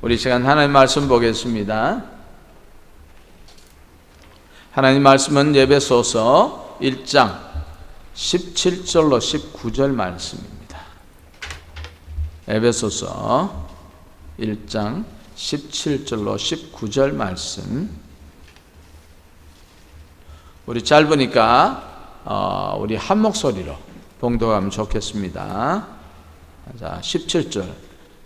우리 시간 하나님 말씀 보겠습니다. 하나님 말씀은 에베소서 1장 17절로 19절 말씀입니다. 에베소서 1장 17절로 19절 말씀. 우리 짧으니까 우리 한 목소리로 봉독하면 좋겠습니다. 자, 17절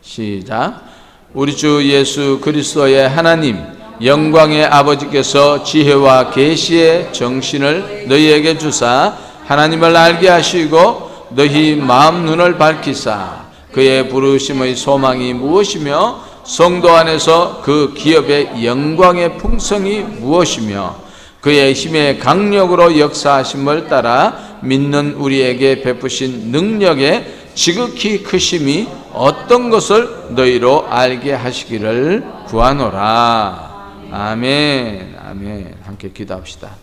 시작. 우리 주 예수 그리스도의 하나님 영광의 아버지께서 지혜와 계시의 정신을 너희에게 주사 하나님을 알게 하시고 너희 마음 눈을 밝히사 그의 부르심의 소망이 무엇이며 성도 안에서 그 기업의 영광의 풍성이 무엇이며 그의 힘의 강력으로 역사하심을 따라 믿는 우리에게 베푸신 능력의 지극히 크심이 어떤 것을 너희로 알게 하시기를 구하노라. 아멘. 아멘. 함께 기도합시다.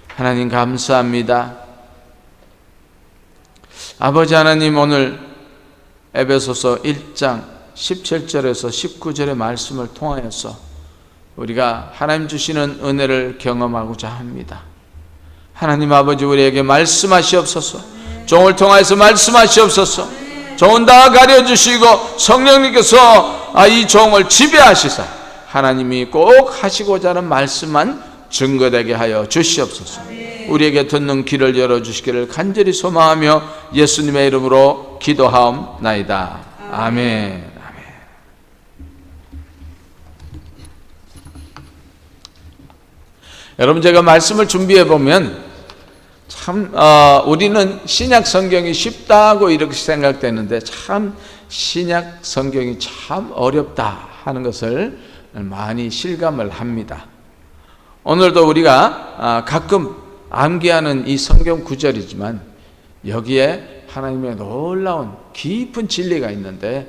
하나님 감사합니다. 아버지 하나님, 오늘 에베소서 1장 17절에서 19절의 말씀을 통하여서 우리가 하나님 주시는 은혜를 경험하고자 합니다. 하나님 아버지, 우리에게 말씀하시옵소서. 종을 통하여서 말씀하시옵소서. 종은 다 가려주시고 성령님께서 이 종을 지배하시사 하나님이 꼭 하시고자 하는 말씀만 증거되게 하여 주시옵소서. 우리에게 듣는 길을 열어주시기를 간절히 소망하며 예수님의 이름으로 기도하옵나이다. 아멘. 여러분, 제가 말씀을 준비해 보면 참 우리는 신약 성경이 쉽다고 이렇게 생각되는데 참 신약 성경이 참 어렵다 하는 것을 많이 실감을 합니다. 오늘도 우리가 가끔 암기하는 이 성경 구절이지만 여기에 하나님의 놀라운 깊은 진리가 있는데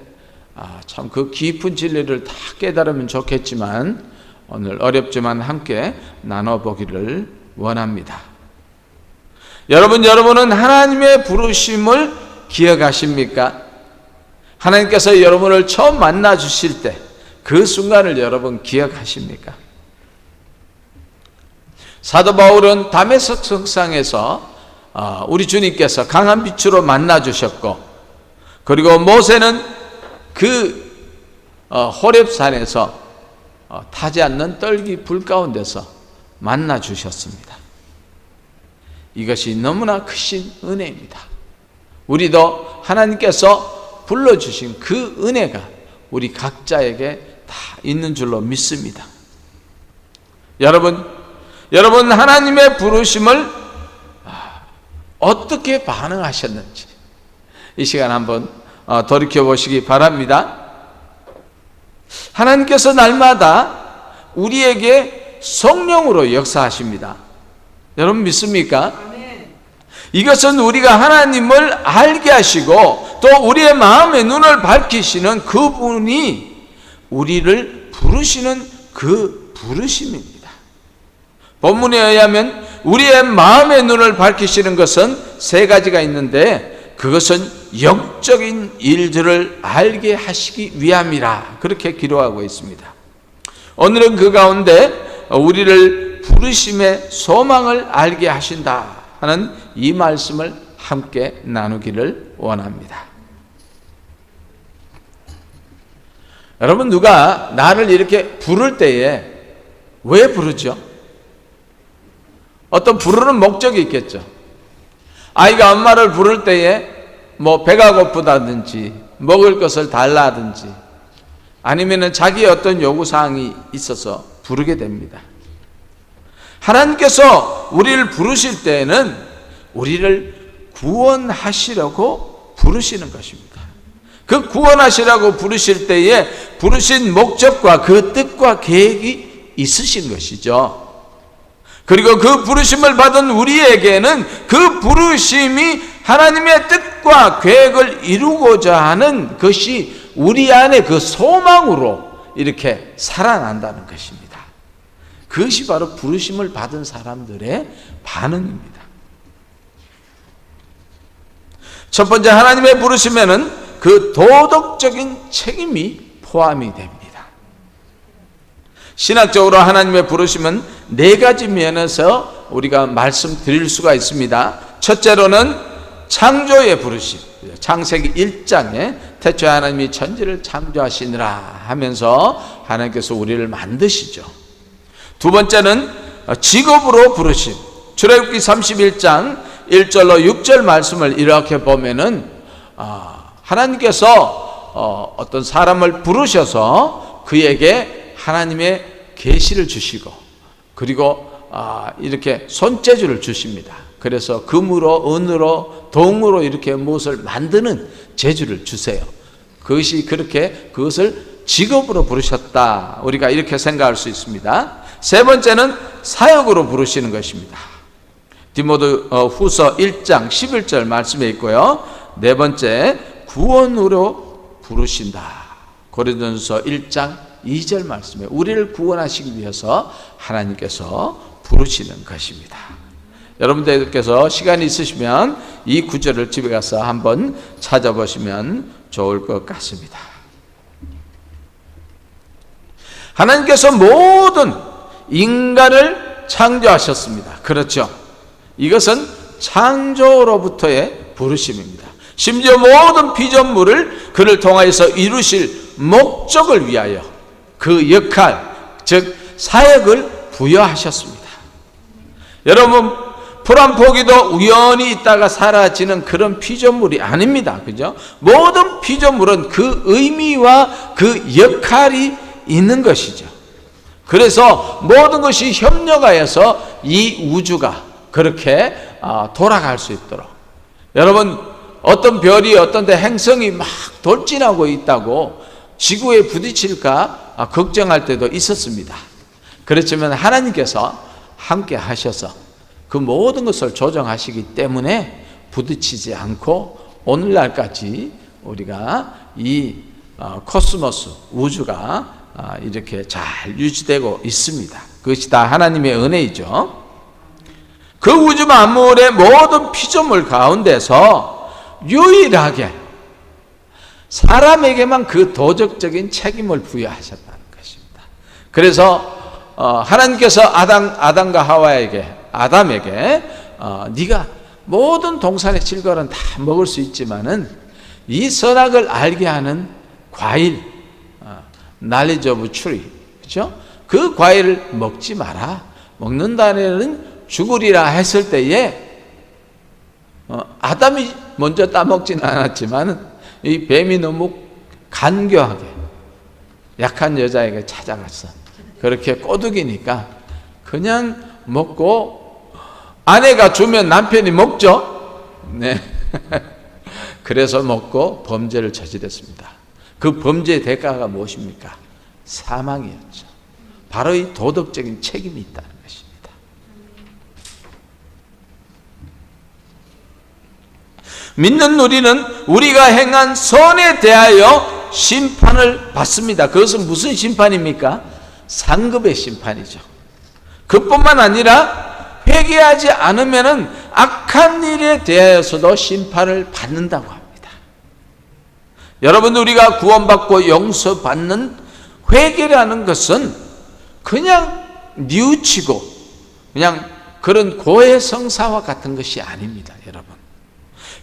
참 그 깊은 진리를 다 깨달으면 좋겠지만 오늘 어렵지만 함께 나눠보기를 원합니다. 여러분은 하나님의 부르심을 기억하십니까? 하나님께서 여러분을 처음 만나 주실 때 그 순간을 여러분 기억하십니까? 사도 바울은 다메섹 석상에서 우리 주님께서 강한 빛으로 만나 주셨고, 그리고 모세는 그 호렙산에서 타지 않는 떨기 불 가운데서 만나 주셨습니다. 이것이 너무나 크신 은혜입니다. 우리도 하나님께서 불러주신 그 은혜가 우리 각자에게 다 있는 줄로 믿습니다. 여러분 하나님의 부르심을 어떻게 반응하셨는지 이 시간 한번 돌이켜보시기 바랍니다. 하나님께서 날마다 우리에게 성령으로 역사하십니다. 여러분 믿습니까? 이것은 우리가 하나님을 알게 하시고 또 우리의 마음의 눈을 밝히시는 그분이 우리를 부르시는 그 부르심입니다. 본문에 의하면 우리의 마음의 눈을 밝히시는 것은 세 가지가 있는데 그것은 영적인 일들을 알게 하시기 위함이라 그렇게 기록하고 있습니다. 오늘은 그 가운데 우리를 부르심의 소망을 알게 하신다 하는 이 말씀을 함께 나누기를 원합니다. 여러분, 누가 나를 이렇게 부를 때에 왜 부르죠? 어떤 부르는 목적이 있겠죠. 아이가 엄마를 부를 때에 배가 고프다든지 먹을 것을 달라든지 아니면 자기의 어떤 요구사항이 있어서 부르게 됩니다. 하나님께서 우리를 부르실 때에는 우리를 구원하시려고 부르시는 것입니다. 그 구원하시라고 부르실 때에 부르신 목적과 그 뜻과 계획이 있으신 것이죠. 그리고 그 부르심을 받은 우리에게는 그 부르심이 하나님의 뜻과 계획을 이루고자 하는 것이 우리 안에 그 소망으로 이렇게 살아난다는 것입니다. 그것이 바로 부르심을 받은 사람들의 반응입니다. 첫 번째, 하나님의 부르심에는 그 도덕적인 책임이 포함이 됩니다. 신학적으로 하나님의 부르심은 네 가지 면에서 우리가 말씀드릴 수가 있습니다. 첫째로는 창조의 부르심. 창세기 1장에 태초에 하나님이 천지를 창조하시느라 하면서 하나님께서 우리를 만드시죠. 두 번째는 직업으로 부르심. 출애굽기 31장 1절로 6절 말씀을 이렇게 보면은 하나님께서 어떤 사람을 부르셔서 그에게 하나님의 계시를 주시고, 그리고 이렇게 손재주를 주십니다. 그래서 금으로, 은으로, 동으로 이렇게 무엇을 만드는 재주를 주세요. 그것을 직업으로 부르셨다, 우리가 이렇게 생각할 수 있습니다. 세 번째는 사역으로 부르시는 것입니다. 디모데 후서 1장 11절 말씀에 있고요. 네 번째, 구원으로 부르신다. 고린도전서 1장 2절 말씀에 우리를 구원하시기 위해서 하나님께서 부르시는 것입니다. 여러분들께서 시간이 있으시면 이 구절을 집에 가서 한번 찾아보시면 좋을 것 같습니다. 하나님께서 모든 인간을 창조하셨습니다. 그렇죠? 이것은 창조로부터의 부르심입니다. 심지어 모든 피조물을 그를 통하여서 이루실 목적을 위하여 그 역할, 즉 사역을 부여하셨습니다. 여러분, 풀 한 포기도 우연히 있다가 사라지는 그런 피조물이 아닙니다. 그죠? 모든 피조물은 그 의미와 그 역할이 있는 것이죠. 그래서 모든 것이 협력하여서 이 우주가 그렇게 돌아갈 수 있도록, 여러분, 어떤 별이 어떤 데 행성이 막 돌진하고 있다고 지구에 부딪힐까 걱정할 때도 있었습니다. 그렇지만 하나님께서 함께 하셔서 그 모든 것을 조정하시기 때문에 부딪히지 않고 오늘날까지 우리가 이 코스모스, 우주가 이렇게 잘 유지되고 있습니다. 그것이 다 하나님의 은혜이죠. 그 우주 만물의 모든 피조물 가운데서 유일하게 사람에게만 그 도덕적인 책임을 부여하셨다는 것입니다. 그래서 하나님께서 아담과 하와에게, 아담에게 네가 모든 동산의 질과는 다 먹을 수 있지만은 이 선악을 알게 하는 과일, knowledge of tree, 그렇죠? 그 과일을 먹지 마라. 먹는다는 죽으리라 했을 때에 아담이 먼저 따먹지는 않았지만 이 뱀이 너무 간교하게 약한 여자에게 찾아갔어. 그렇게 꼬드기니까 그냥 먹고, 아내가 주면 남편이 먹죠. 네. 그래서 먹고 범죄를 저질렀습니다. 그 범죄의 대가가 무엇입니까? 사망이었죠. 바로 이 도덕적인 책임이 있다는 것입니다. 믿는 우리는 우리가 행한 선에 대하여 심판을 받습니다. 그것은 무슨 심판입니까? 상급의 심판이죠. 그뿐만 아니라 회개하지 않으면 악한 일에 대하여서도 심판을 받는다고 합니다. 여러분, 우리가 구원받고 용서받는 회개라는 것은 그냥 뉘우치고 그냥 그런 고해성사와 같은 것이 아닙니다. 여러분,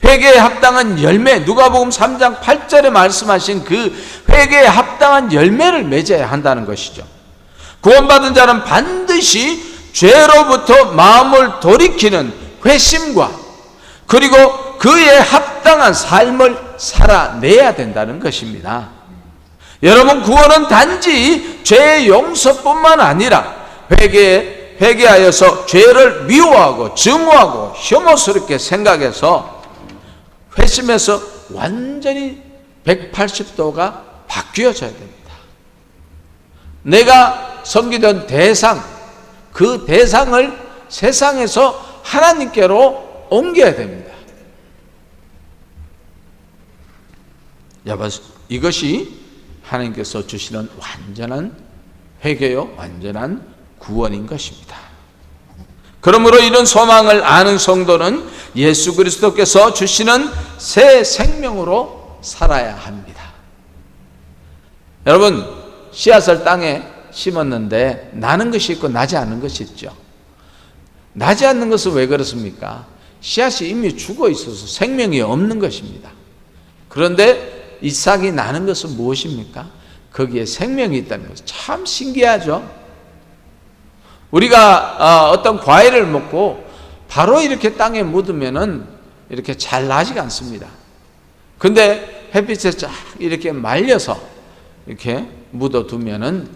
회개에 합당한 열매, 누가복음 3장 8절에 말씀하신 그 회개에 합당한 열매를 맺어야 한다는 것이죠. 구원받은 자는 반드시 죄로부터 마음을 돌이키는 회심과 그리고 그에 합당한 삶을 살아내야 된다는 것입니다. 여러분, 구원은 단지 죄의 용서뿐만 아니라 회개하여서 죄를 미워하고 증오하고 혐오스럽게 생각해서 회심해서 완전히 180도가 바뀌어져야 됩니다. 내가 섬기던 대상, 그 대상을 세상에서 하나님께로 옮겨야 됩니다. 여러분, 이것이 하나님께서 주시는 완전한 회개요, 완전한 구원인 것입니다. 그러므로 이런 소망을 아는 성도는 예수 그리스도께서 주시는 새 생명으로 살아야 합니다. 여러분, 씨앗을 땅에 심었는데 나는 것이 있고 나지 않는 것이 있죠. 나지 않는 것은 왜 그렇습니까? 씨앗이 이미 죽어 있어서 생명이 없는 것입니다. 그런데 이 싹이 나는 것은 무엇입니까? 거기에 생명이 있다는 것. 참 신기하죠. 우리가 어떤 과일을 먹고 바로 이렇게 땅에 묻으면은 이렇게 잘 나지가 않습니다. 근데 햇빛에 쫙 이렇게 말려서 이렇게 묻어두면은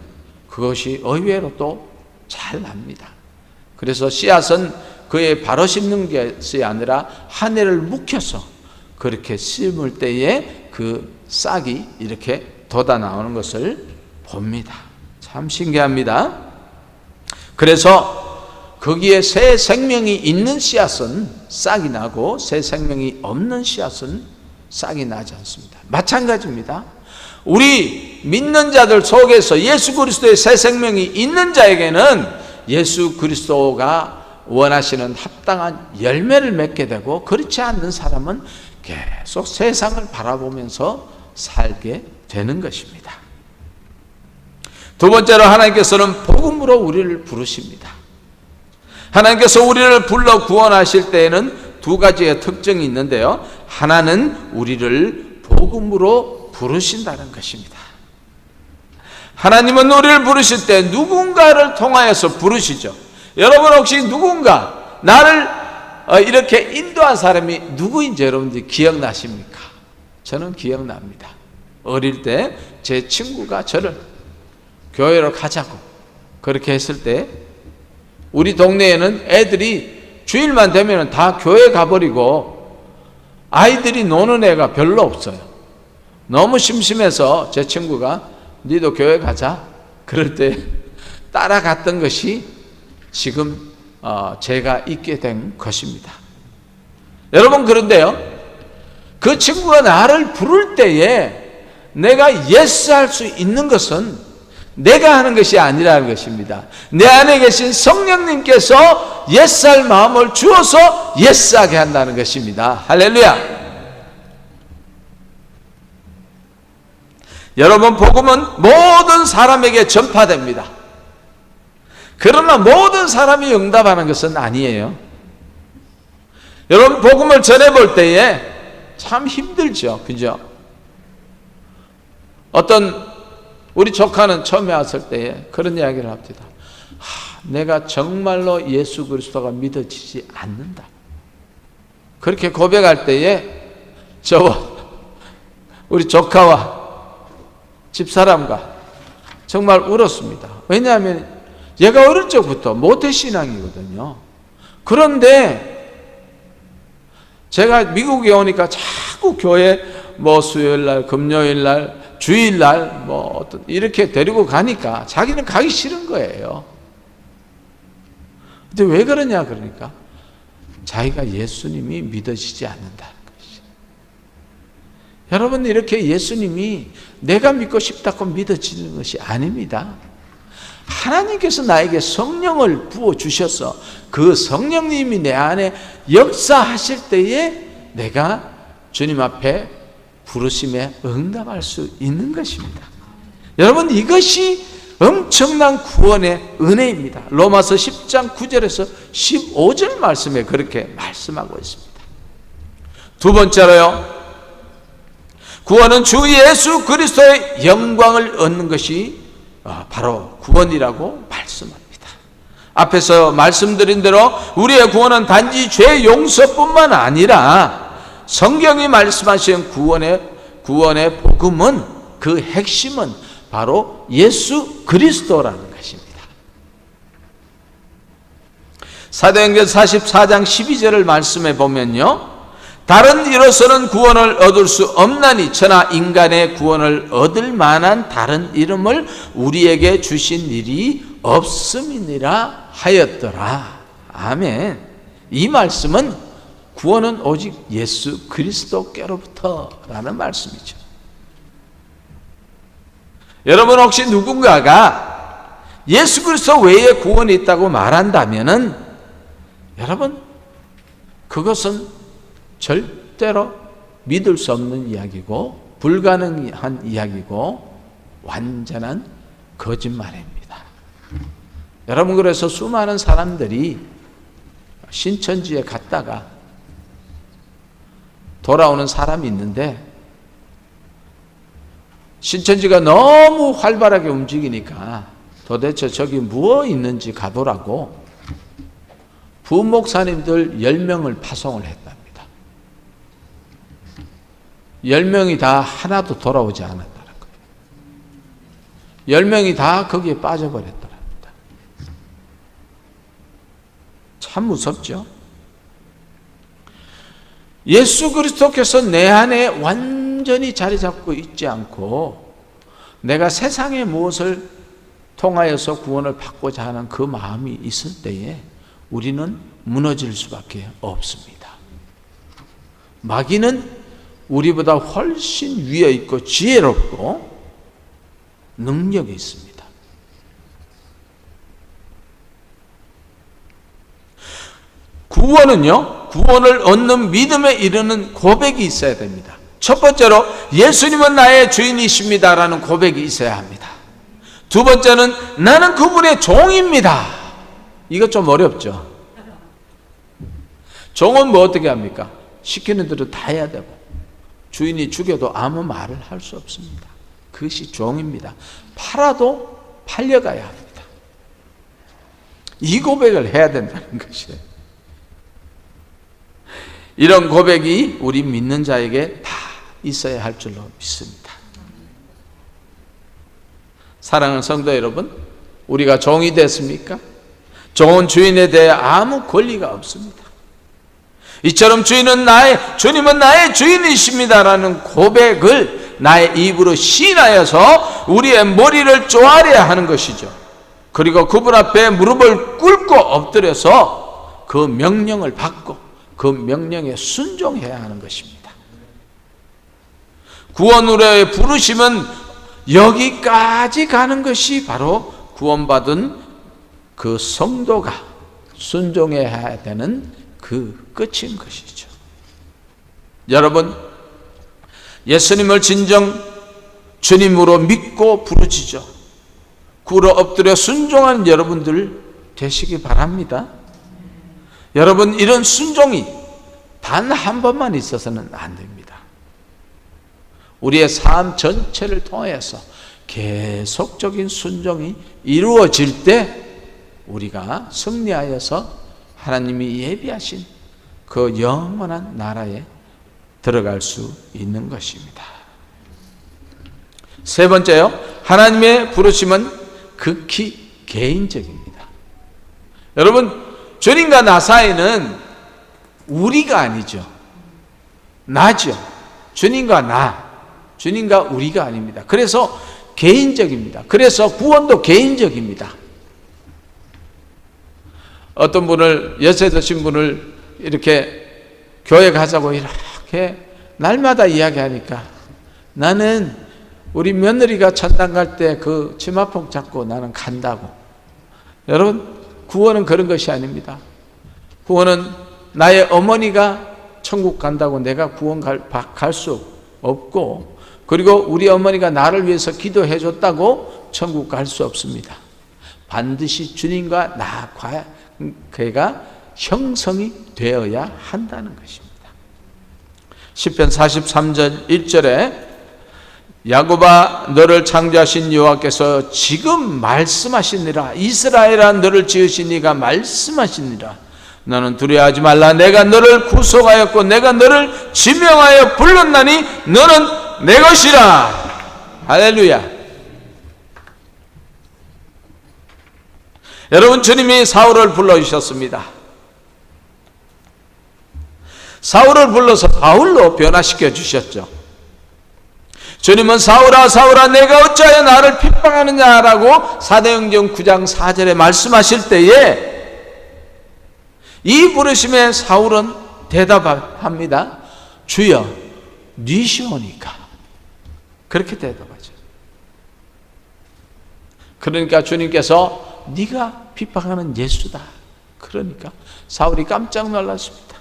그것이 의외로 또 잘 납니다. 그래서 씨앗은 그에 바로 심는 것이 아니라 한 해를 묵혀서 그렇게 심을 때에 그 싹이 이렇게 돋아 나오는 것을 봅니다. 참 신기합니다. 그래서 거기에 새 생명이 있는 씨앗은 싹이 나고 새 생명이 없는 씨앗은 싹이 나지 않습니다. 마찬가지입니다. 우리 믿는 자들 속에서 예수 그리스도의 새 생명이 있는 자에게는 예수 그리스도가 원하시는 합당한 열매를 맺게 되고, 그렇지 않는 사람은 계속 세상을 바라보면서 살게 되는 것입니다. 두 번째로 하나님께서는 복음으로 우리를 부르십니다. 하나님께서 우리를 불러 구원하실 때에는 두 가지의 특징이 있는데요. 하나는 우리를 복음으로 부르신다는 것입니다. 하나님은 우리를 부르실 때 누군가를 통하여서 부르시죠. 여러분 혹시 누군가 나를 이렇게 인도한 사람이 누구인지 여러분들이 기억나십니까? 저는 기억납니다. 어릴 때 제 친구가 저를 교회로 가자고 그렇게 했을 때 우리 동네에는 애들이 주일만 되면 다 교회 가버리고 아이들이 노는 애가 별로 없어요. 너무 심심해서 제 친구가 니도 교회 가자 그럴 때 따라갔던 것이 지금 제가 있게 된 것입니다. 여러분, 그런데요, 그 친구가 나를 부를 때에 내가 예스 할 수 있는 것은 내가 하는 것이 아니라는 것입니다. 내 안에 계신 성령님께서 예스 할 마음을 주어서 예스 하게 한다는 것입니다. 할렐루야. 여러분, 복음은 모든 사람에게 전파됩니다. 그러나 모든 사람이 응답하는 것은 아니에요. 여러분, 복음을 전해볼 때에 참 힘들죠. 그죠? 어떤 우리 조카는 처음에 왔을 때에 그런 이야기를 합니다. 내가 정말로 예수 그리스도가 믿어지지 않는다. 그렇게 고백할 때에 저와 우리 조카와 집사람과 정말 울었습니다. 왜냐하면 얘가 어릴 적부터 모태신앙이거든요. 그런데 제가 미국에 오니까 자꾸 교회 수요일날, 금요일날, 주일날 이렇게 데리고 가니까 자기는 가기 싫은 거예요. 근데 왜 그러냐 그러니까 자기가 예수님이 믿어지지 않는다는 것이죠. 여러분, 이렇게 예수님이 내가 믿고 싶다고 믿어지는 것이 아닙니다. 하나님께서 나에게 성령을 부어주셔서 그 성령님이 내 안에 역사하실 때에 내가 주님 앞에 부르심에 응답할 수 있는 것입니다. 여러분, 이것이 엄청난 구원의 은혜입니다. 로마서 10장 9절에서 15절 말씀에 그렇게 말씀하고 있습니다. 두 번째로요, 구원은 주 예수 그리스도의 영광을 얻는 것이 바로 구원이라고 말씀합니다. 앞에서 말씀드린 대로 우리의 구원은 단지 죄 용서뿐만 아니라 성경이 말씀하신 구원의 복음은 그 핵심은 바로 예수 그리스도라는 것입니다. 사도행전 44장 12절을 말씀해 보면요, 다른 이로서는 구원을 얻을 수 없나니 천하 인간의 구원을 얻을 만한 다른 이름을 우리에게 주신 일이 없음이니라 하였더라. 아멘. 이 말씀은 구원은 오직 예수 그리스도께로부터라는 말씀이죠. 여러분, 혹시 누군가가 예수 그리스도 외에 구원이 있다고 말한다면은 여러분, 그것은 절대로 믿을 수 없는 이야기고 불가능한 이야기고 완전한 거짓말입니다. 여러분, 그래서 수많은 사람들이 신천지에 갔다가 돌아오는 사람이 있는데, 신천지가 너무 활발하게 움직이니까 도대체 저기 무엇 있는지 가보라고 부목사님들 10명을 파송을 했답니다. 10명이 다 하나도 돌아오지 않았다는 거예요. 10명이 다 거기에 빠져버렸더랍니다. 참 무섭죠? 예수 그리스도께서 내 안에 완전히 자리 잡고 있지 않고 내가 세상의 무엇을 통하여서 구원을 받고자 하는 그 마음이 있을 때에 우리는 무너질 수밖에 없습니다. 마귀는 우리보다 훨씬 위에 있고 지혜롭고 능력이 있습니다. 구원은요, 구원을 얻는 믿음에 이르는 고백이 있어야 됩니다. 첫 번째로 예수님은 나의 주인이십니다라는 고백이 있어야 합니다. 두 번째는 나는 그분의 종입니다. 이거 좀 어렵죠? 종은 뭐 어떻게 합니까? 시키는 대로 다 해야 되고 주인이 죽여도 아무 말을 할 수 없습니다. 그것이 종입니다. 팔아도 팔려가야 합니다. 이 고백을 해야 된다는 것이에요. 이런 고백이 우리 믿는 자에게 다 있어야 할 줄로 믿습니다. 사랑하는 성도 여러분, 우리가 종이 됐습니까? 종은 주인에 대해 아무 권리가 없습니다. 이처럼 주님은 나의 주인이십니다라는 고백을 나의 입으로 시인하여서 우리의 머리를 쪼아려야 하는 것이죠. 그리고 그분 앞에 무릎을 꿇고 엎드려서 그 명령을 받고 그 명령에 순종해야 하는 것입니다. 구원으로의 부르심은 여기까지 가는 것이 바로 구원받은 그 성도가 순종해야 되는 그 끝인 것이죠. 여러분, 예수님을 진정 주님으로 믿고 부르짖어 꿇어 엎드려 순종하는 여러분들 되시기 바랍니다. 여러분, 이런 순종이 단 한 번만 있어서는 안 됩니다. 우리의 삶 전체를 통해서 계속적인 순종이 이루어질 때 우리가 승리하여서 하나님이 예비하신 그 영원한 나라에 들어갈 수 있는 것입니다. 세 번째요, 하나님의 부르심은 극히 개인적입니다. 여러분, 주님과 나 사이는 우리가 아니죠. 나죠. 주님과 우리가 아닙니다. 그래서 개인적입니다. 그래서 구원도 개인적입니다. 어떤 분을, 연세 드신 분을 이렇게 교회 가자고 이렇게 날마다 이야기하니까 나는 우리 며느리가 천당 갈 때 그 치마폭 잡고 나는 간다고. 여러분, 구원은 그런 것이 아닙니다. 구원은 나의 어머니가 천국 간다고 내가 구원 갈 수 없고, 그리고 우리 어머니가 나를 위해서 기도해 줬다고 천국 갈 수 없습니다. 반드시 주님과 나 관계가 형성이 되어야 한다는 것입니다. 시편 43절 1절에 야곱아, 너를 창조하신 여호와께서 지금 말씀하시니라. 이스라엘아, 너를 지으신 이가 말씀하시니라. 너는 두려워하지 말라. 내가 너를 구속하였고 내가 너를 지명하여 불렀나니 너는 내 것이라. 할렐루야. 여러분, 주님이 사울을 불러주셨습니다. 사울을 불러서 바울로 변화시켜 주셨죠. 주님은 사울아 사울아 내가 어찌하여 나를 핍박하느냐라고 사도행전 9장 4절에 말씀하실 때에 이 부르심에 사울은 대답합니다. 주여, 니시오니까. 그렇게 대답하죠. 그러니까 주님께서 네가 핍박하는 예수다. 그러니까 사울이 깜짝 놀랐습니다.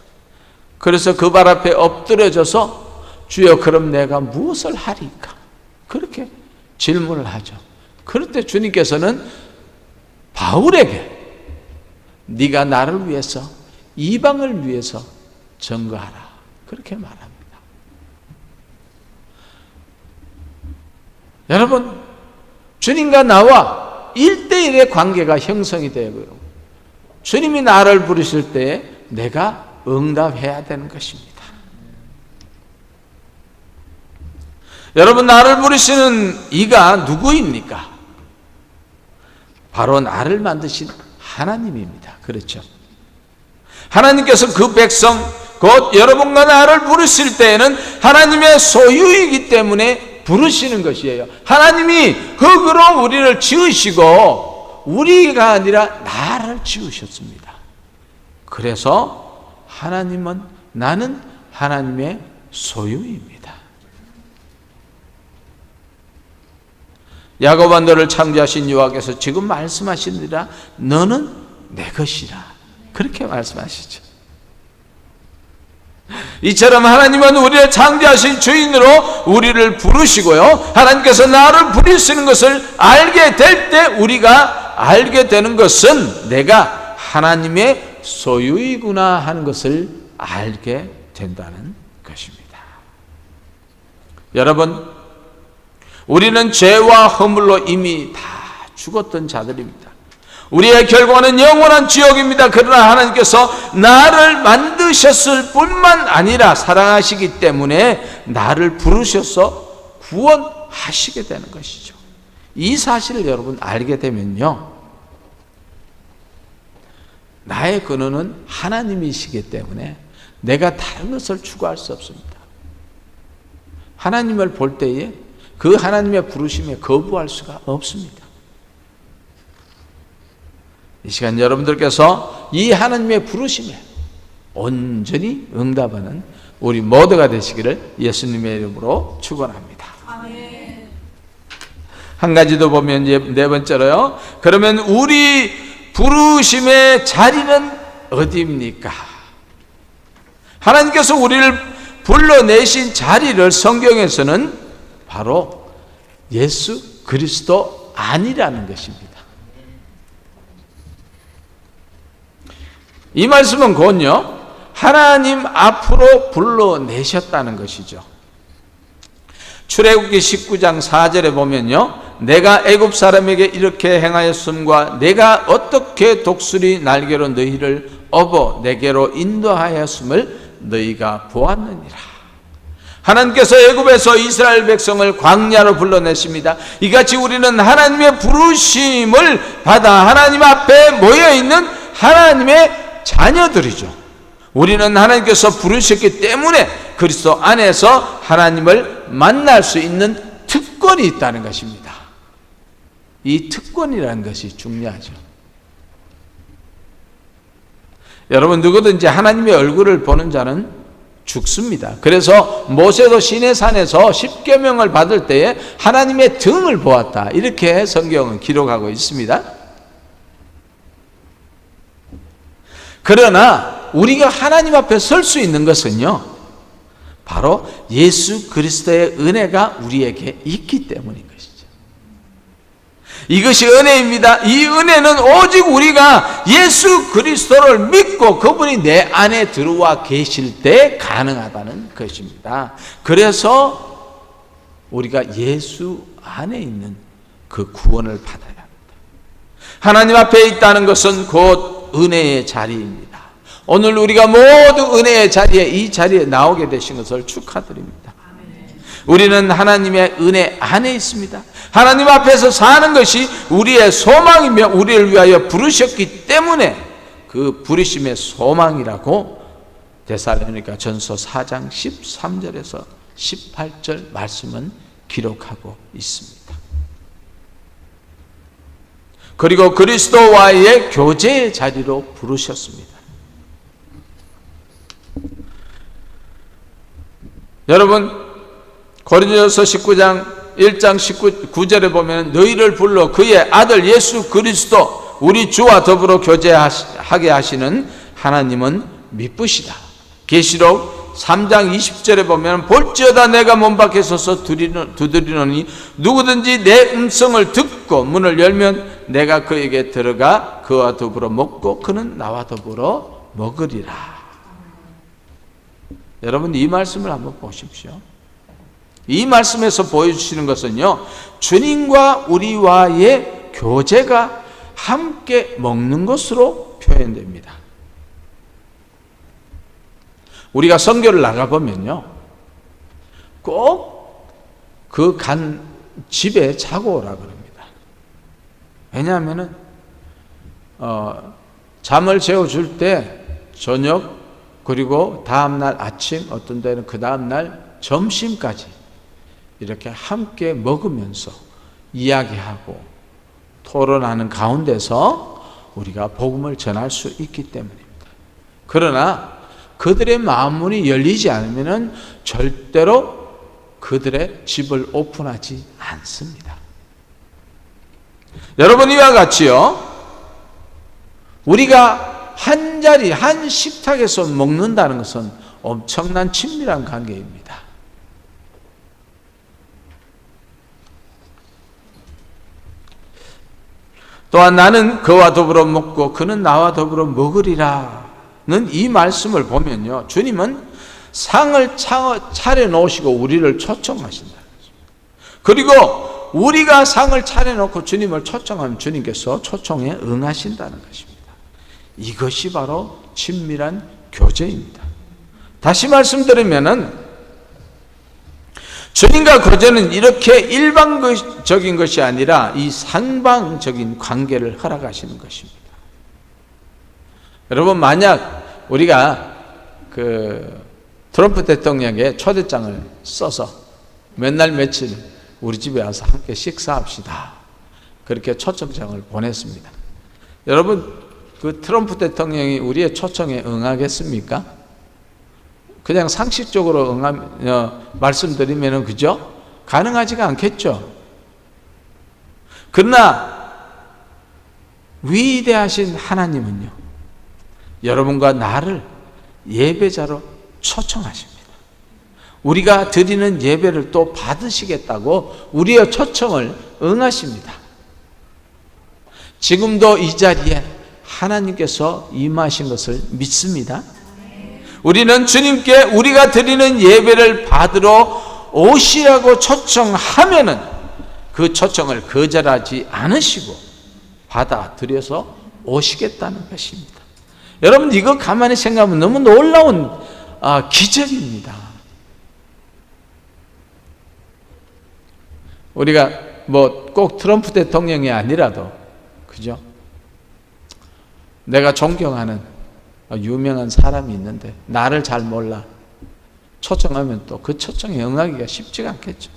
그래서 그 발 앞에 엎드려져서 주여, 그럼 내가 무엇을 하리까? 그렇게 질문을 하죠. 그럴 때 주님께서는 바울에게 네가 나를 위해서, 이방을 위해서 증거하라, 그렇게 말합니다. 여러분, 주님과 나와 1대1의 관계가 형성이 되고요, 주님이 나를 부르실 때 내가 응답해야 되는 것입니다. 여러분, 나를 부르시는 이가 누구입니까? 바로 나를 만드신 하나님입니다. 그렇죠? 하나님께서 그 백성, 곧 여러분과 나를 부르실 때에는 하나님의 소유이기 때문에 부르시는 것이에요. 하나님이 흙으로 우리를 지으시고 우리가 아니라 나를 지으셨습니다. 그래서 하나님은, 나는 하나님의 소유입니다. 야곱아, 너를 창조하신 여호와께서 지금 말씀하시니라, 너는 내 것이라, 그렇게 말씀하시죠. 이처럼 하나님은 우리를 창조하신 주인으로 우리를 부르시고요, 하나님께서 나를 부르시는 것을 알게 될 때 우리가 알게 되는 것은 내가 하나님의 소유이구나 하는 것을 알게 된다는 것입니다. 여러분, 우리는 죄와 허물로 이미 다 죽었던 자들입니다. 우리의 결과는 영원한 지옥입니다. 그러나 하나님께서 나를 만드셨을 뿐만 아니라 사랑하시기 때문에 나를 부르셔서 구원하시게 되는 것이죠. 이 사실을 여러분 알게 되면요, 나의 근원은 하나님이시기 때문에 내가 다른 것을 추구할 수 없습니다. 하나님을 볼 때에 그 하나님의 부르심에 거부할 수가 없습니다. 이 시간 여러분들께서 이 하나님의 부르심에 온전히 응답하는 우리 모두가 되시기를 예수님의 이름으로 축원합니다. 아멘. 한 가지 더 보면 이제 네 번째로요, 그러면 우리 부르심의 자리는 어디입니까? 하나님께서 우리를 불러내신 자리를 성경에서는 바로 예수 그리스도 안이라는 것입니다. 이 말씀은 곧요, 하나님 앞으로 불러내셨다는 것이죠. 출애굽기 19장 4절에 보면요, 내가 애굽 사람에게 이렇게 행하였음과 내가 어떻게 독수리 날개로 너희를 업어 내게로 인도하였음을 너희가 보았느니라. 하나님께서 애굽에서 이스라엘 백성을 광야로 불러내십니다. 이같이 우리는 하나님의 부르심을 받아 하나님 앞에 모여있는 하나님의 자녀들이죠. 우리는 하나님께서 부르셨기 때문에 그리스도 안에서 하나님을 만날 수 있는 특권이 있다는 것입니다. 이 특권이라는 것이 중요하죠. 여러분, 누구든지 하나님의 얼굴을 보는 자는 죽습니다. 그래서 모세도 시내산에서 십계명을 받을 때에 하나님의 등을 보았다, 이렇게 성경은 기록하고 있습니다. 그러나 우리가 하나님 앞에 설 수 있는 것은요, 바로 예수 그리스도의 은혜가 우리에게 있기 때문인 것이죠. 이것이 은혜입니다. 이 은혜는 오직 우리가 예수 그리스도를 믿고 그분이 내 안에 들어와 계실 때 가능하다는 것입니다. 그래서 우리가 예수 안에 있는 그 구원을 받아야 합니다. 하나님 앞에 있다는 것은 곧 은혜의 자리입니다. 오늘 우리가 모두 은혜의 자리에, 이 자리에 나오게 되신 것을 축하드립니다. 우리는 하나님의 은혜 안에 있습니다. 하나님 앞에서 사는 것이 우리의 소망이며 우리를 위하여 부르셨기 때문에 그 부르심의 소망이라고 데살로니가 전서 4장 13절에서 18절 말씀은 기록하고 있습니다. 그리고 그리스도와의 교제의 자리로 부르셨습니다. 여러분, 고린도전서 19장 1장 19절에 보면 너희를 불러 그의 아들 예수 그리스도 우리 주와 더불어 교제하게 하시는 하나님은 미쁘시다. 계시록 3장 20절에 보면 볼지어다 내가 문 밖에 서서 두드리노니 누구든지 내 음성을 듣고 문을 열면 내가 그에게 들어가 그와 더불어 먹고 그는 나와 더불어 먹으리라. 여러분 이 말씀을 한번 보십시오. 이 말씀에서 보여주시는 것은요, 주님과 우리와의 교제가 함께 먹는 것으로 표현됩니다. 우리가 선교를 나가보면요, 꼭 그 간 집에 자고 오라 그럽니다. 왜냐하면은 잠을 재워줄 때 저녁, 그리고 다음날 아침, 어떤 데는 그 다음날 점심까지 이렇게 함께 먹으면서 이야기하고 토론하는 가운데서 우리가 복음을 전할 수 있기 때문입니다. 그러나 그들의 마음문이 열리지 않으면 절대로 그들의 집을 오픈하지 않습니다. 여러분 이와 같이요, 우리가 한 자리, 한 식탁에서 먹는다는 것은 엄청난 친밀한 관계입니다. 또한 나는 그와 더불어 먹고 그는 나와 더불어 먹으리라는 이 말씀을 보면요, 주님은 상을 차려놓으시고 우리를 초청하신다. 그리고 우리가 상을 차려놓고 주님을 초청하면 주님께서 초청에 응하신다는 것입니다. 이것이 바로 친밀한 교제입니다. 다시 말씀드리면은 주님과 교제는 이렇게 일방적인 것이 아니라 이 상방적인 관계를 허락하시는 것입니다. 여러분 만약 우리가 트럼프 대통령의 초대장을 써서 몇 날 며칠 우리 집에 와서 함께 식사합시다, 그렇게 초청장을 보냈습니다. 여러분 그 트럼프 대통령이 우리의 초청에 응하겠습니까? 그냥 상식적으로 말씀드리면은 그죠? 가능하지가 않겠죠. 그러나 위대하신 하나님은요, 여러분과 나를 예배자로 초청하십니다. 우리가 드리는 예배를 또 받으시겠다고 우리의 초청을 응하십니다. 지금도 이 자리에 하나님께서 임하신 것을 믿습니다. 우리는 주님께 우리가 드리는 예배를 받으러 오시라고 초청하면은 그 초청을 거절하지 않으시고 받아들여서 오시겠다는 것입니다. 여러분 이거 가만히 생각하면 너무 놀라운 기적입니다. 우리가 뭐 꼭 트럼프 대통령이 아니라도 그죠? 내가 존경하는 유명한 사람이 있는데 나를 잘 몰라. 초청하면 또 그 초청에 응하기가 쉽지가 않겠죠.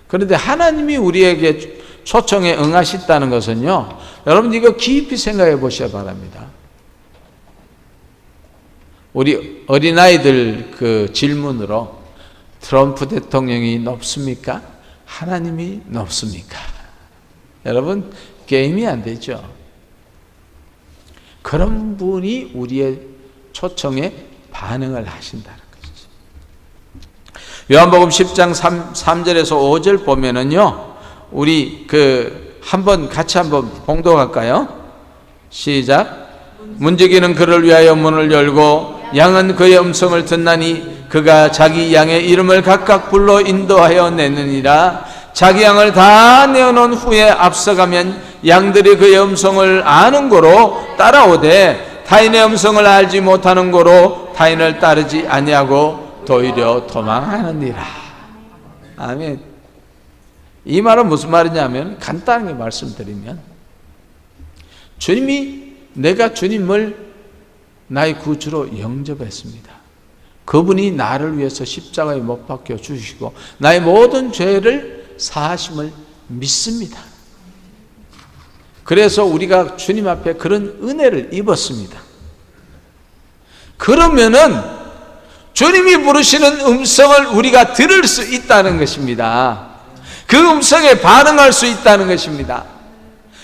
그런데 하나님이 우리에게 초청에 응하셨다는 것은요, 여러분 이거 깊이 생각해 보셔야 바랍니다. 우리 어린아이들 그 질문으로 트럼프 대통령이 높습니까? 하나님이 높습니까? 여러분 게임이 안 되죠. 그런 분이 우리의 초청에 반응을 하신다는 것이죠. 요한복음 10장 3절에서 5절 보면은요, 우리 같이 한번 봉독할까요? 시작. 문지기는 그를 위하여 문을 열고 양은 그의 음성을 듣나니 그가 자기 양의 이름을 각각 불러 인도하여 내느니라. 자기 양을 다 내어놓은 후에 앞서가면 양들이 그의 음성을 아는 고로 따라오되 타인의 음성을 알지 못하는 고로 타인을 따르지 아니하고 도리어 도망하느니라. 아멘. 이 말은 무슨 말이냐면 간단하게 말씀드리면 내가 주님을 나의 구주로 영접했습니다. 그분이 나를 위해서 십자가에 못 박혀 주시고 나의 모든 죄를 사하심을 믿습니다. 그래서 우리가 주님 앞에 그런 은혜를 입었습니다. 그러면은 주님이 부르시는 음성을 우리가 들을 수 있다는 것입니다. 그 음성에 반응할 수 있다는 것입니다.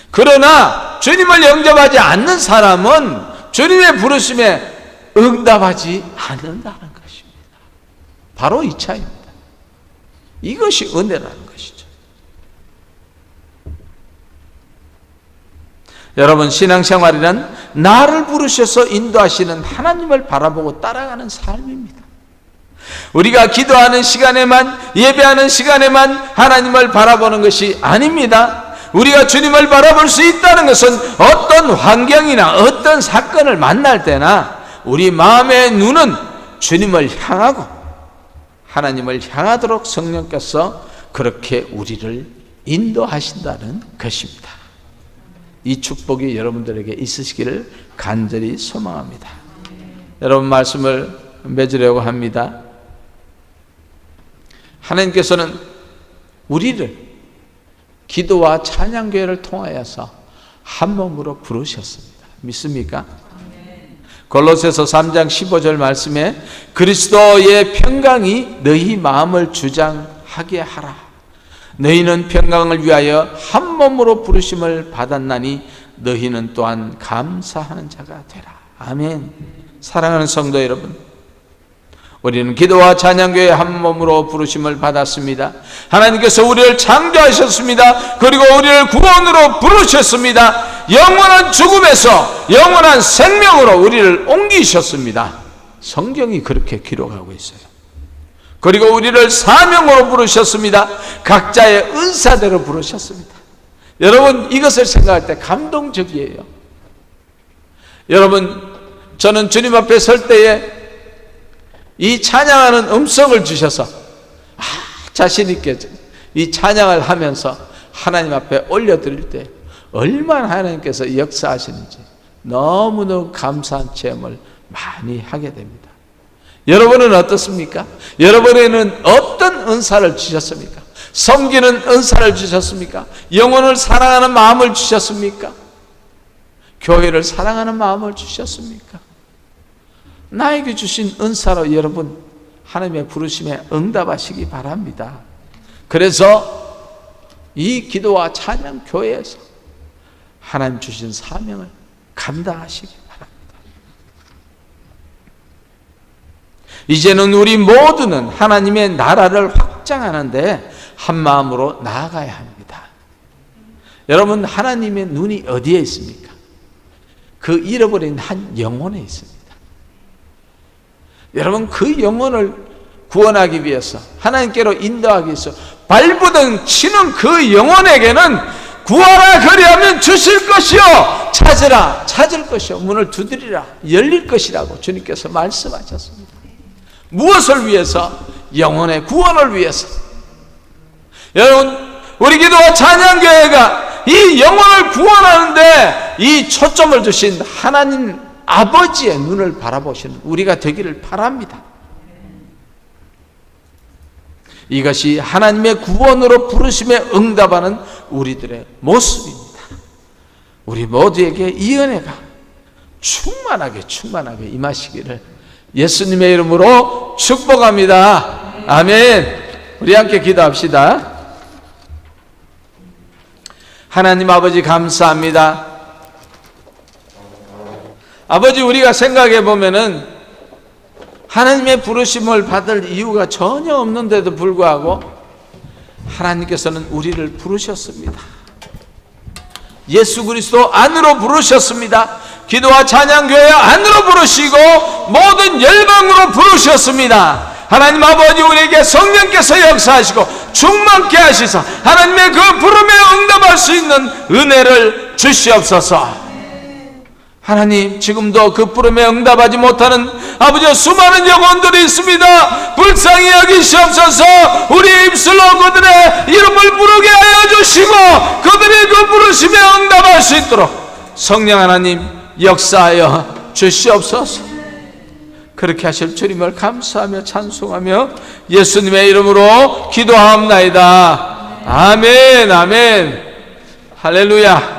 그러나 주님을 영접하지 않는 사람은 주님의 부르심에 응답하지 않는다는 것입니다. 바로 이 차이입니다. 이것이 은혜라는 것이죠. 여러분, 신앙생활이란 나를 부르셔서 인도하시는 하나님을 바라보고 따라가는 삶입니다. 우리가 기도하는 시간에만, 예배하는 시간에만 하나님을 바라보는 것이 아닙니다. 우리가 주님을 바라볼 수 있다는 것은 어떤 환경이나 어떤 사건을 만날 때나 우리 마음의 눈은 주님을 향하고 하나님을 향하도록 성령께서 그렇게 우리를 인도하신다는 것입니다. 이 축복이 여러분들에게 있으시기를 간절히 소망합니다. 여러분, 말씀을 맺으려고 합니다. 하나님께서는 우리를 기도와 찬양교회를 통하여서 한 몸으로 부르셨습니다. 믿습니까? 골로새서 3장 15절 말씀에 그리스도의 평강이 너희 마음을 주장하게 하라. 너희는 평강을 위하여 한 몸으로 부르심을 받았나니 너희는 또한 감사하는 자가 되라. 아멘. 사랑하는 성도 여러분, 우리는 기도와 찬양교회 한 몸으로 부르심을 받았습니다. 하나님께서 우리를 창조하셨습니다. 그리고 우리를 구원으로 부르셨습니다. 영원한 죽음에서 영원한 생명으로 우리를 옮기셨습니다. 성경이 그렇게 기록하고 있어요. 그리고 우리를 사명으로 부르셨습니다. 각자의 은사대로 부르셨습니다. 여러분, 이것을 생각할 때 감동적이에요. 여러분, 저는 주님 앞에 설 때에 이 찬양하는 음성을 주셔서 자신 있게 이 찬양을 하면서 하나님 앞에 올려드릴 때 얼마나 하나님께서 역사하시는지 너무너무 감사한 체험을 많이 하게 됩니다. 여러분은 어떻습니까? 여러분에는 어떤 은사를 주셨습니까? 섬기는 은사를 주셨습니까? 영혼을 사랑하는 마음을 주셨습니까? 교회를 사랑하는 마음을 주셨습니까? 나에게 주신 은사로 여러분 하나님의 부르심에 응답하시기 바랍니다. 그래서 이 기도와 찬양 교회에서 하나님 주신 사명을 감당하시기 바랍니다. 이제는 우리 모두는 하나님의 나라를 확장하는데 한 마음으로 나아가야 합니다. 여러분, 하나님의 눈이 어디에 있습니까? 그 잃어버린 한 영혼에 있습니다. 여러분, 그 영혼을 구원하기 위해서 하나님께로 인도하기 위해서 발부등 치는 그 영혼에게는 구하라 그리하면 주실 것이요 찾으라 찾을 것이요 문을 두드리라 열릴 것이라고 주님께서 말씀하셨습니다. 무엇을 위해서? 영혼의 구원을 위해서. 여러분, 우리 기도와 찬양교회가 이 영혼을 구원하는데 이 초점을 주신 하나님 아버지의 눈을 바라보시는 우리가 되기를 바랍니다. 이것이 하나님의 구원으로 부르심에 응답하는 우리들의 모습입니다. 우리 모두에게 이 은혜가 충만하게 임하시기를 예수님의 이름으로 축복합니다. 아멘. 우리 함께 기도합시다. 하나님 아버지, 감사합니다. 아버지, 우리가 생각해 보면은 하나님의 부르심을 받을 이유가 전혀 없는데도 불구하고 하나님께서는 우리를 부르셨습니다. 예수 그리스도 안으로 부르셨습니다. 기도와 찬양교회 안으로 부르시고 모든 열방으로 부르셨습니다. 하나님 아버지, 우리에게 성령께서 역사하시고 충만케 하시사 하나님의 그 부름에 응답할 수 있는 은혜를 주시옵소서. 하나님, 지금도 그 부름에 응답하지 못하는 아버지 수많은 영혼들이 있습니다. 불쌍히 여기시옵소서. 우리 입술로 그들의 이름을 부르게 하여 주시고 그들이 그 부르심에 응답할 수 있도록 성령 하나님 역사하여 주시옵소서. 그렇게 하실 주님을 감사하며 찬송하며 예수님의 이름으로 기도하옵나이다. 아멘. 아멘. 할렐루야.